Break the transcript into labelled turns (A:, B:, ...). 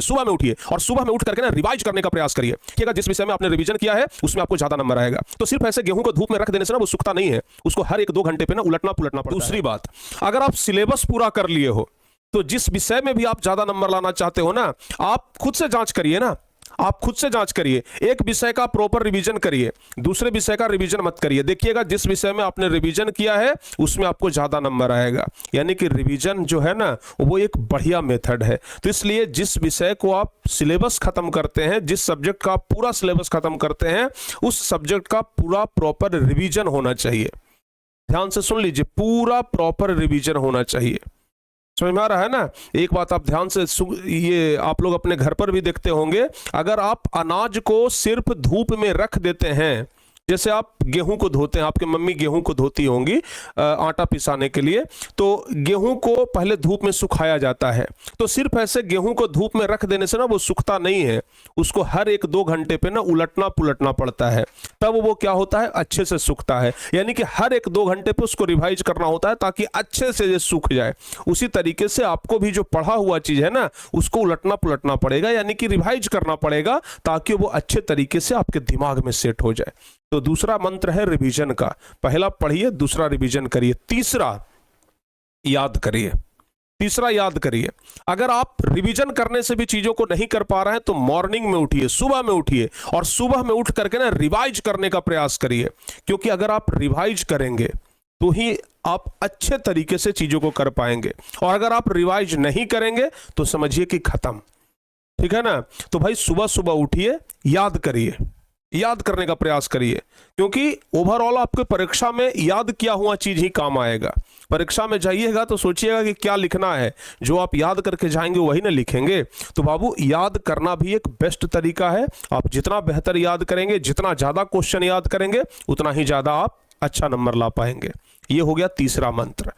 A: सुबह में उठिए और सुबह में उठ करके ना रिवाइज करने का प्रयास करिए कि अगर जिस विषय में आपने रिवीजन किया है उसमें आपको ज्यादा नंबर आएगा। तो सिर्फ ऐसे गेहूं को धूप में रख देने से ना वो सूखता नहीं है, उसको हर 1-2 घंटे पे ना उलटना पुलटना पड़ता है। दूसरी बात, अगर आप सिलेबस पूरा कर लिए हो तो जिस विषय में भी आप ज्यादा नंबर लाना चाहते हो ना, आप खुद से जांच करिए ना, आप खुद से जांच करिए। एक विषय का प्रॉपर रिवीजन करिए, दूसरे विषय का रिवीजन मत करिए। देखिएगा जिस विषय में आपने रिवीजन किया है उसमें आपको ज्यादा नंबर आएगा। यानी कि रिवीजन जो है ना वो एक बढ़िया मेथड है। तो इसलिए जिस विषय को आप सिलेबस खत्म करते हैं, जिस सब्जेक्ट का पूरा सिलेबस खत्म करते हैं, उस सब्जेक्ट का पूरा प्रॉपर रिवीजन होना चाहिए। ध्यान से सुन लीजिए, पूरा प्रॉपर रिवीजन होना चाहिए। समझ में आ रहा है ना? एक बात आप ध्यान से ये आप लोग अपने घर पर भी देखते होंगे, अगर आप अनाज को सिर्फ धूप में रख देते हैं, जैसे आप गेहूं को धोते हैं, आपकी मम्मी गेहूं को धोती होंगी आटा पिसाने के लिए, तो गेहूं को पहले धूप में सुखाया जाता है। तो सिर्फ ऐसे गेहूं को धूप में रख देने से ना वो सूखता नहीं है, उसको हर 1-2 घंटे पे ना उलटना पुलटना पड़ता है, तब वो क्या होता है, अच्छे से सूखता है। यानी कि हर 1-2 घंटे पे उसको रिवाइज करना होता है ताकि अच्छे से ये सूख जाए। उसी तरीके से आपको भी जो पढ़ा हुआ चीज है ना उसको उलटना पुलटना पड़ेगा, यानी कि रिवाइज करना पड़ेगा ताकि वो अच्छे तरीके से आपके दिमाग में सेट हो जाए। तो दूसरा मंत्र है रिवीजन का। पहला पढ़िए, दूसरा रिवीजन करिए, तीसरा याद करिए। तीसरा याद करिए। अगर आप रिवीजन करने से भी चीजों को नहीं कर पा रहे हैं तो मॉर्निंग में उठिए, सुबह में उठिए और सुबह में उठ करके ना रिवाइज करने का प्रयास करिए। क्योंकि अगर आप रिवाइज करेंगे तो ही आप अच्छे तरीके से चीजों को कर पाएंगे, और अगर आप रिवाइज नहीं करेंगे तो समझिए कि खत्म। ठीक है ना? तो भाई सुबह सुबह उठिए, याद करिए, याद करने का प्रयास करिए, क्योंकि ओवरऑल आपके परीक्षा में याद किया हुआ चीज ही काम आएगा। परीक्षा में जाइएगा तो सोचिएगा कि क्या लिखना है, जो आप याद करके जाएंगे वही ना लिखेंगे। तो बाबू याद करना भी एक बेस्ट तरीका है। आप जितना बेहतर याद करेंगे, जितना ज्यादा क्वेश्चन याद करेंगे, उतना ही ज्यादा आप अच्छा नंबर ला पाएंगे। ये हो गया तीसरा मंत्र।